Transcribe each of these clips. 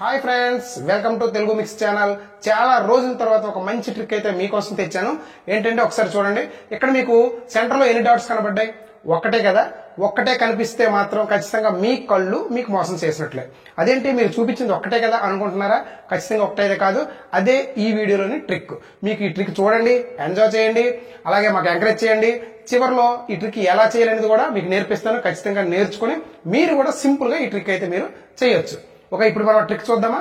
Hi friends, welcome to Telugu mix channel. చాలా రోజుల తర్వాత ఒక మంచి ట్రిక్ అయితే మీకోసం తెచ్చాను. ఏంటంటే ఒకసారి చూడండి. ఇక్కడ మీకు సెంటర్ లో ఎన్ని డాట్స్ కనబడ్డాయి? ఒక్కటే కదా. ఒక్కటే కనిపిస్తే మాత్రం ఖచ్చితంగా మీ కళ్ళు మీకు మోసం చేసినట్లే. అదేంటి మీరు చూపించింది ఒక్కటే కదా అనుకుంటున్నారా? ఖచ్చితంగా ఒకటైతే కాదు, అదే ఈ వీడియోలోని ట్రిక్. మీకు ఈ ట్రిక్ చూడండి, ఎంజాయ్ చేయండి, అలాగే మాకు ఎంకరేజ్ చేయండి. చివరిలో ఈ ట్రిక్ ఎలా చేయాలనేది కూడా మీకు నేర్పిస్తాను. ఖచ్చితంగా నేర్చుకుని మీరు కూడా సింపుల్ గా ఈ ట్రిక్ అయితే మీరు చేయొచ్చు. ఓకే, ఇప్పుడు మనం ట్రిక్ చూద్దామా?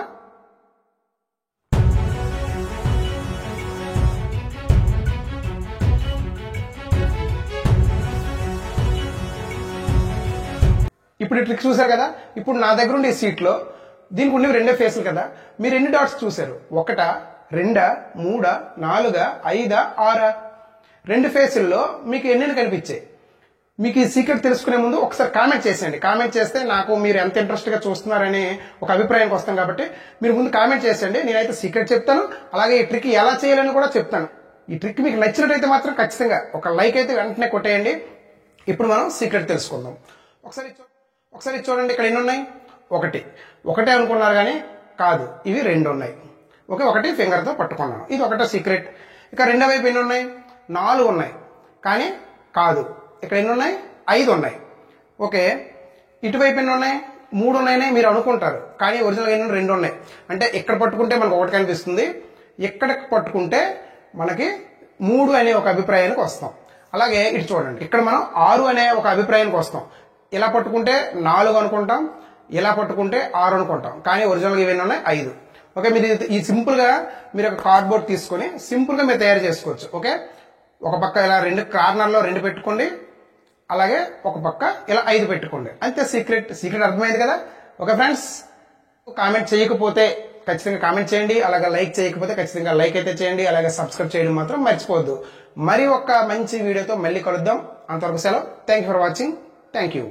ఇప్పుడు ఈ ట్రిక్ చూసారు కదా. ఇప్పుడు నా దగ్గర ఉండే సీట్ లో దీనికి ఉండేవి రెండే ఫేసులు కదా. మీరు ఎన్ని డాట్స్ చూసారు? ఒకటా, రెండా, మూడా, నాలుగా, ఐదా, ఆరా? రెండు ఫేసుల్లో మీకు ఎన్ని కనిపించాయి? మీకు ఈ సీక్రెట్ తెలుసుకునే ముందు ఒకసారి కామెంట్ చేసేయండి. కామెంట్ చేస్తే నాకు మీరు ఎంత ఇంట్రెస్ట్ గా చూస్తున్నారని ఒక అభిప్రాయానికి వస్తాం. కాబట్టి మీరు ముందు కామెంట్ చేసేయండి. నేనైతే సీక్రెట్ చెప్తాను, అలాగే ఈ ట్రిక్ ఎలా చేయాలని కూడా చెప్తాను. ఈ ట్రిక్ మీకు నచ్చినట్టయితే మాత్రం ఖచ్చితంగా ఒక లైక్ అయితే వెంటనే కొట్టేయండి. ఇప్పుడు మనం సీక్రెట్ తెలుసుకుందాం. ఒకసారి చూడండి, ఇక్కడ ఎన్ని ఉన్నాయి? ఒకటే అనుకున్నారు కానీ కాదు, ఇవి రెండు ఉన్నాయి. ఓకే, ఒకటి ఫింగర్ తో పట్టుకున్నాను, ఇది ఒకటే సీక్రెట్. ఇక రెండో వైపు ఎన్ని ఉన్నాయి? 4 ఉన్నాయి కానీ కాదు. ఇక్కడ ఎన్ని ఉన్నాయి? 5 ఉన్నాయి. ఓకే, ఇటువైపు ఎన్ని ఉన్నాయి? 3 ఉన్నాయని మీరు అనుకుంటారు, కానీ ఒరిజినల్ ఎన్ని? 2 ఉన్నాయి. అంటే ఇక్కడ పట్టుకుంటే మనకు ఒకటి కనిపిస్తుంది, ఇక్కడ పట్టుకుంటే మనకి 3 అనే ఒక అభిప్రాయానికి వస్తాం. అలాగే ఇటు చూడండి, ఇక్కడ మనం 6 అనే ఒక అభిప్రాయానికి వస్తాం. ఇలా పట్టుకుంటే 4 అనుకుంటాం, ఇలా పట్టుకుంటే 6 అనుకుంటాం, కానీ ఒరిజినల్ గా ఇవన్నీ ఉన్నాయి 5. ఓకే, మీరు ఈ సింపుల్ గా మీరు ఒక కార్డ్బోర్డ్ తీసుకొని సింపుల్ గా మీరు తయారు చేసుకోవచ్చు. ఓకే, ఒక పక్క ఇలా 2 కార్నర్ లో 2 పెట్టుకోండి, అలాగే ఒక పక్క ఇలా 5 పెట్టుకోండి. అంతే. సీక్రెట్ అర్థమైంది కదా. ఓకే ఫ్రెండ్స్, కామెంట్ చేయకపోతే ఖచ్చితంగా కామెంట్ చేయండి, అలాగే లైక్ చేయకపోతే ఖచ్చితంగా లైక్ అయితే చేయండి, అలాగే సబ్స్క్రైబ్ చేయడం మాత్రం మర్చిపోవద్దు. మరి ఒక మంచి వీడియోతో మళ్ళీ కలుద్దాం. అంతవరకు సెలవు. Thank you for watching. Thank you.